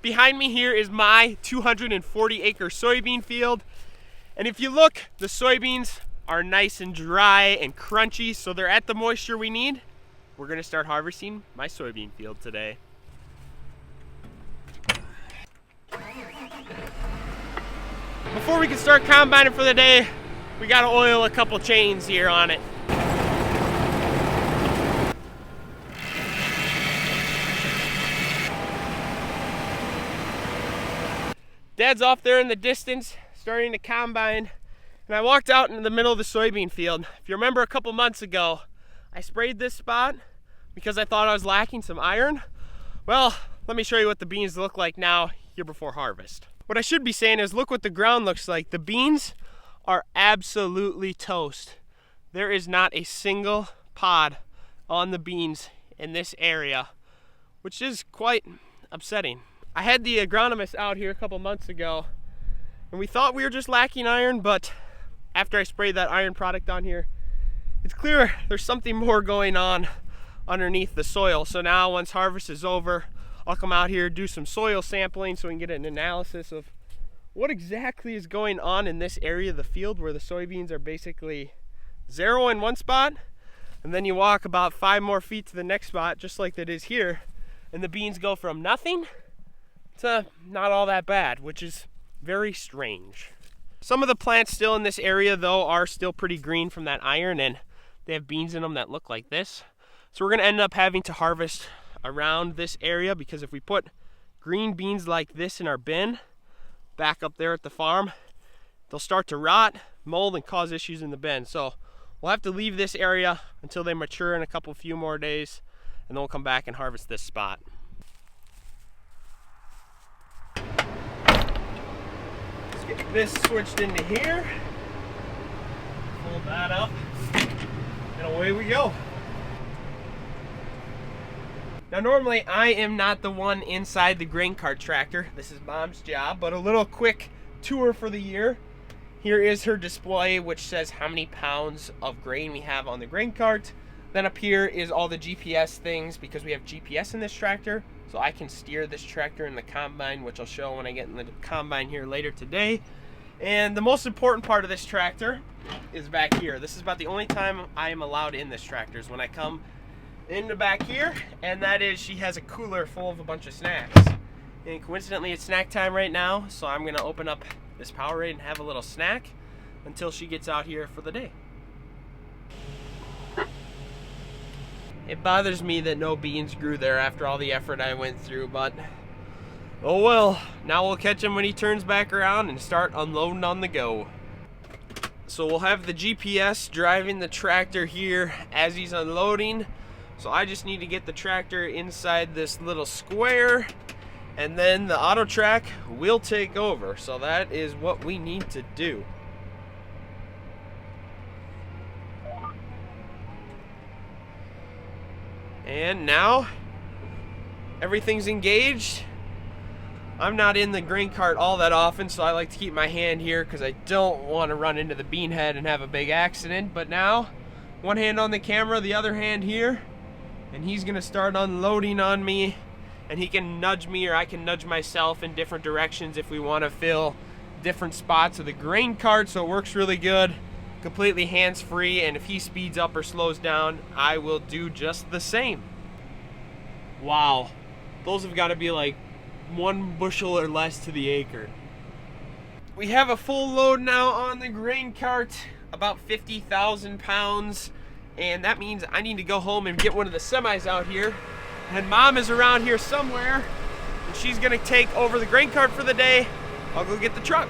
Behind me here is my 240-acre soybean field. And if you look, the soybeans are nice and dry and crunchy, so they're at the moisture we need. We're gonna start harvesting my soybean field today. Before we can start combining for the day, we gotta oil a couple chains here on it. Dad's off there in the distance, starting to combine, and I walked out into the middle of the soybean field. If you remember a couple months ago, I sprayed this spot because I thought I was lacking some iron. Well, let me show you what the beans look like now, here before harvest. What I should be saying is look what the ground looks like. The beans are absolutely toast. There is not a single pod on the beans in this area, which is quite upsetting. I had the agronomist out here a couple months ago, and we thought we were just lacking iron, but after I sprayed that iron product on here, it's clear there's something more going on underneath the soil. So now once harvest is over, I'll come out here, do some soil sampling so we can get an analysis of what exactly is going on in this area of the field where the soybeans are basically zero in one spot, and then you walk about 5 more feet to the next spot, just like that is here, and the beans go from nothing to not all that bad, which is very strange. Some of the plants still in this area though are still pretty green from that iron, and they have beans in them that look like this. So we're gonna end up having to harvest around this area, because if we put green beans like this in our bin back up there at the farm, they'll start to rot, mold, and cause issues in the bin. So we'll have to leave this area until they mature in a few more days, and then we'll come back and harvest this spot. Get this switched into here, fold that up, and away we go. Now normally I am not the one inside the grain cart tractor. This is Mom's job, but a little quick tour for the year. Here is her display, which says how many pounds of grain we have on the grain cart. Then up here is all the GPS things, because we have GPS in this tractor, so I can steer this tractor in the combine, which I'll show when I get in the combine here later today. And the most important part of this tractor is back here. This is about the only time I am allowed in this tractor, is when I come in the back here, and that is she has a cooler full of a bunch of snacks. And coincidentally it's snack time right now, so I'm gonna open up this Powerade and have a little snack until she gets out here for the day. It bothers me that no beans grew there after all the effort I went through, but oh well. Now we'll catch him when he turns back around and start unloading on the go. So we'll have the GPS driving the tractor here as he's unloading. So I just need to get the tractor inside this little square, and then the auto track will take over. So that is what we need to do. And now everything's engaged. I'm not in the grain cart all that often, so I like to keep my hand here because I don't want to run into the bean head and have a big accident. But now, one hand on the camera, the other hand here, and he's gonna start unloading on me, and he can nudge me or I can nudge myself in different directions if we want to fill different spots of the grain cart. So it works really good, completely hands-free, and if he speeds up or slows down, I will do just the same. Wow, those have got to be like 1 bushel or less to the acre. We have a full load now on the grain cart, about 50,000 pounds, and that means I need to go home and get one of the semis out here. And Mom is around here somewhere, and she's gonna take over the grain cart for the day. I'll go get the truck.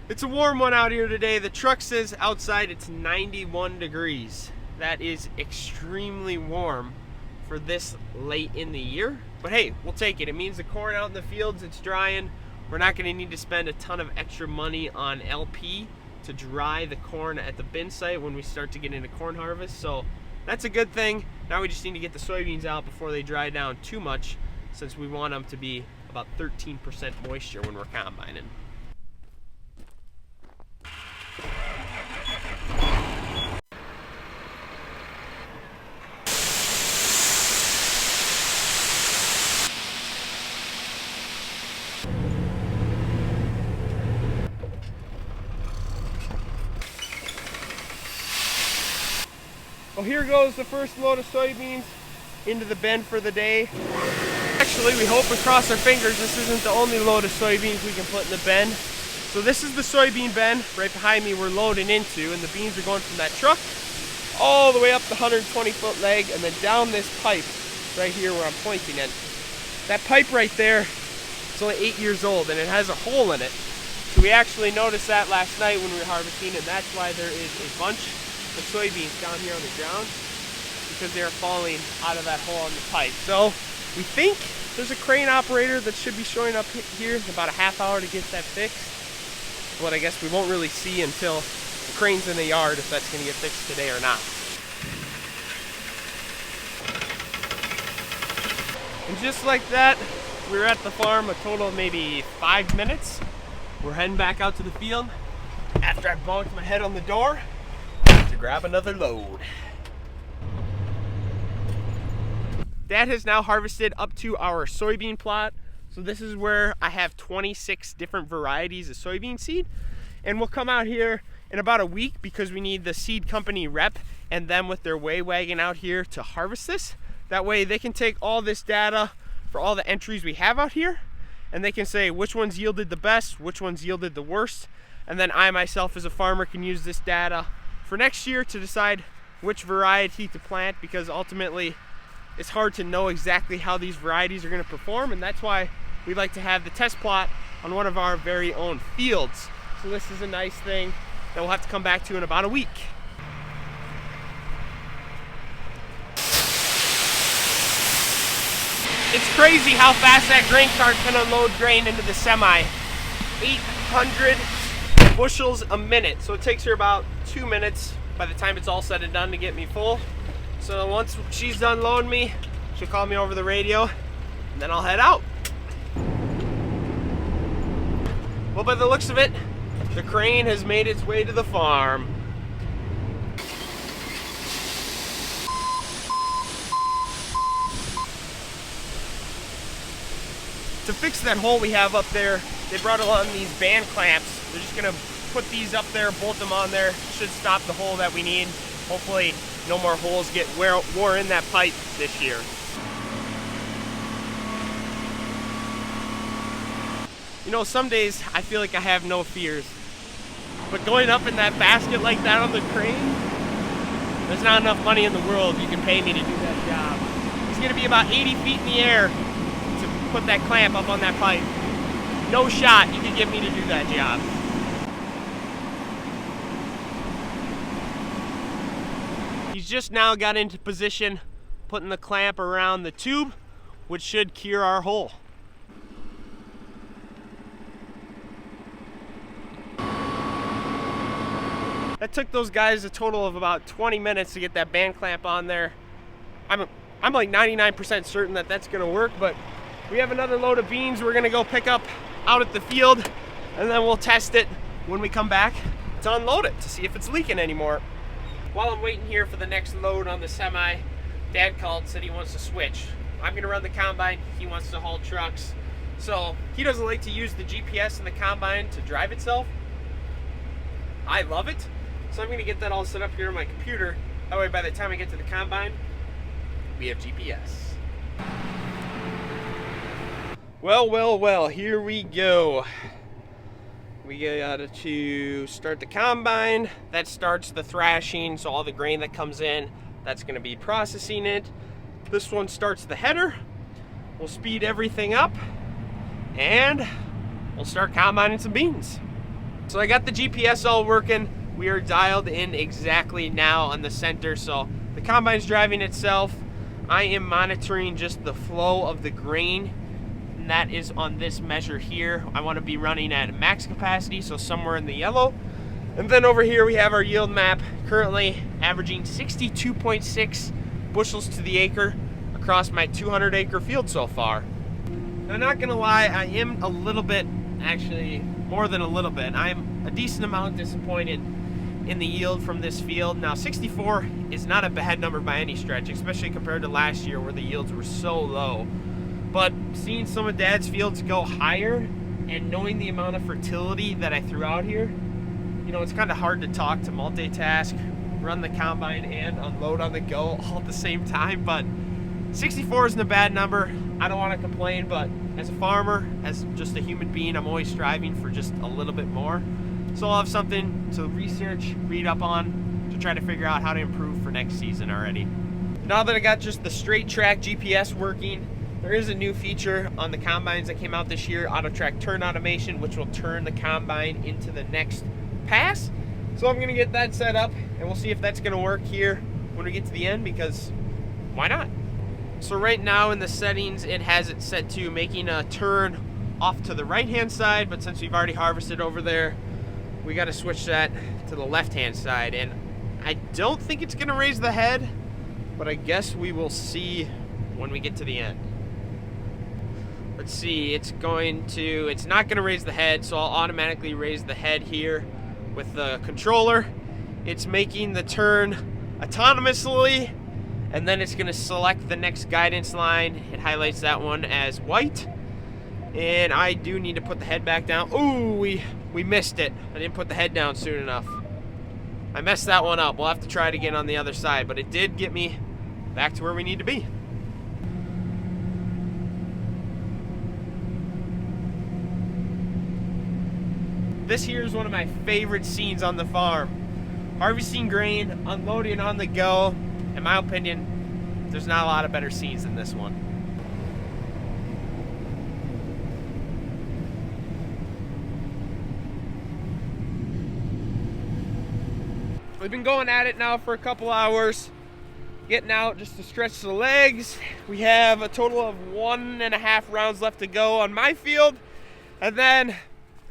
It's a warm one out here today. The truck says outside it's 91 degrees. That is extremely warm for this late in the year. But hey, we'll take it. It means the corn out in the fields, it's drying. We're not gonna need to spend a ton of extra money on LP to dry the corn at the bin site when we start to get into corn harvest. So that's a good thing. Now we just need to get the soybeans out before they dry down too much, since we want them to be about 13% moisture when we're combining. here goes the first load of soybeans into the bin for the day. Actually, we hope and cross our fingers this isn't the only load of soybeans we can put in the bin. So this is the soybean bin right behind me we're loading into, and the beans are going from that truck all the way up the 120-foot leg and then down this pipe right here where I'm pointing it. That pipe right there is only 8 years old and it has a hole in it. So we actually noticed that last night when we were harvesting, and that's why there is a bunch of soybeans down here on the ground, because they are falling out of that hole in the pipe. So we think there's a crane operator that should be showing up here in about a half hour to get that fixed. But I guess we won't really see until the crane's in the yard if that's going to get fixed today or not. And just like that, we were at the farm a total of maybe 5 minutes. We're heading back out to the field after I bonked my head on the door to grab another load. Dad has now harvested up to our soybean plot. So this is where I have 26 different varieties of soybean seed. And we'll come out here in about a week because we need the seed company rep and them with their weigh wagon out here to harvest this. That way they can take all this data for all the entries we have out here, and they can say which ones yielded the best, which ones yielded the worst. And then I myself as a farmer can use this data for next year to decide which variety to plant, because ultimately it's hard to know exactly how these varieties are going to perform, and that's why we like to have the test plot on one of our very own fields. So this is a nice thing that we'll have to come back to in about a week. It's crazy how fast that grain cart can unload grain into the semi. 800 bushels a minute. So it takes her about 2 minutes by the time it's all said and done to get me full. So once she's done loading me, she'll call me over the radio and then I'll head out. Well, by the looks of it, the crane has made its way to the farm. To fix that hole we have up there, they brought along these band clamps. They're just gonna put these up there, bolt them on there. Should stop the hole that we need. Hopefully no more holes get wore in that pipe this year. You know, some days I feel like I have no fears. But going up in that basket like that on the crane, there's not enough money in the world you can pay me to do that job. It's gonna be about 80 feet in the air to put that clamp up on that pipe. No shot you can get me to do that job. He's just now got into position, putting the clamp around the tube, which should cure our hole. That took those guys a total of about 20 minutes to get that band clamp on there. I'm like 99% certain that that's gonna work, but we have another load of beans we're gonna go pick up out at the field, and then we'll test it when we come back to unload it to see if it's leaking anymore. While I'm waiting here for the next load on the semi, Dad called, said he wants to switch. I'm gonna run the combine, he wants to haul trucks. So he doesn't like to use the GPS in the combine to drive itself. I love it. So I'm gonna get that all set up here on my computer. That way by the time I get to the combine, we have GPS. Well, here we go. We got to start the combine. That starts the thrashing, so all the grain that comes in, that's gonna be processing it. This one starts the header. We'll speed everything up, and we'll start combining some beans. So I got the GPS all working. We are dialed in exactly now on the center, so the combine's driving itself. I am monitoring just the flow of the grain, and that is on this measure here. I want to be running at max capacity, so somewhere in the yellow. And then over here we have our yield map, currently averaging 62.6 bushels to the acre across my 200-acre field so far. Now, not gonna lie, I am a little bit, actually more than a little bit, I'm a decent amount disappointed in the yield from this field. Now 64 is not a bad number by any stretch, especially compared to last year where the yields were so low. But seeing some of Dad's fields go higher and knowing the amount of fertility that I threw out here, you know, it's kind of hard to talk to multitask run the combine and unload on the go all at the same time, but 64 isn't a bad number. I don't want to complain, but as a farmer, as just a human being, I'm always striving for just a little bit more. So I'll have something to research, read up on, to try to figure out how to improve for next season already. Now that I got just the straight track GPS working, there is a new feature on the combines that came out this year, auto track turn automation, which will turn the combine into the next pass. So I'm gonna get that set up and we'll see if that's gonna work here when we get to the end, because why not? So right now in the settings, it has it set to making a turn off to the right-hand side, but since we've already harvested over there, we gotta switch that to the left-hand side. And I don't think it's gonna raise the head, but I guess we will see when we get to the end. Let's see, it's not gonna raise the head, so I'll automatically raise the head here with the controller. It's making the turn autonomously, and then it's gonna select the next guidance line. It highlights that one as white. And I do need to put the head back down. Ooh, we missed it. I didn't put the head down soon enough. I messed that one up. We'll have to try it again on the other side, but it did get me back to where we need to be. This here is one of my favorite scenes on the farm. Harvesting grain, unloading on the go. In my opinion, there's not a lot of better scenes than this one. We've been going at it now for a couple hours, getting out just to stretch the legs. We have a total of 1.5 rounds left to go on my field, and then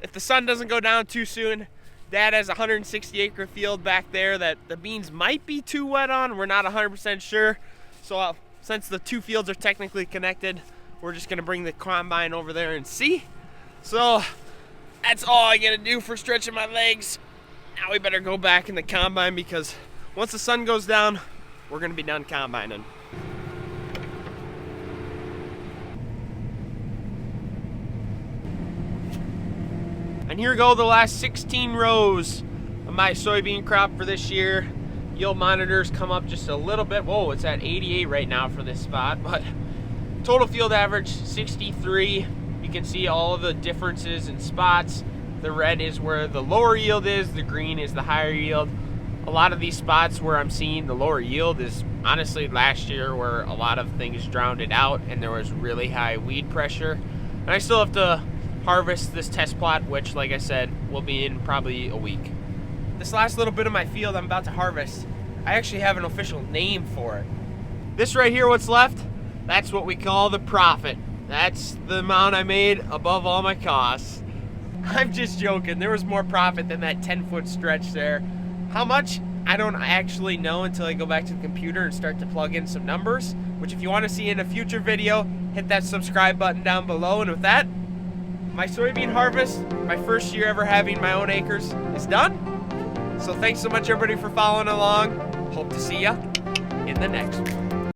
if the sun doesn't go down too soon, Dad has a 160-acre field back there that the beans might be too wet on. We're not 100% sure. So since the two fields are technically connected, we're just gonna bring the combine over there and see. So that's all I gotta do for stretching my legs. Now we better go back in the combine, because once the sun goes down, we're gonna be done combining. And here go the last 16 rows of my soybean crop for this year. Yield monitors come up just a little bit. Whoa, it's at 88 right now for this spot, but total field average 63. You can see all of the differences in spots. The red is where the lower yield is, the green is the higher yield. A lot of these spots where I'm seeing the lower yield is honestly last year, where a lot of things drowned it out and there was really high weed pressure. And I still have to harvest this test plot, which, like I said, will be in probably a week. This last little bit of my field I'm about to harvest, I actually have an official name for it. This right here, what's left, that's what we call the profit. That's the amount I made above all my costs. I'm just joking. There was more profit than that 10-foot stretch there. How much? I don't actually know until I go back to the computer and start to plug in some numbers, which if you want to see in a future video, hit that subscribe button down below. And with that, my soybean harvest, my first year ever having my own acres, is done. So thanks so much everybody for following along. Hope to see ya in the next one.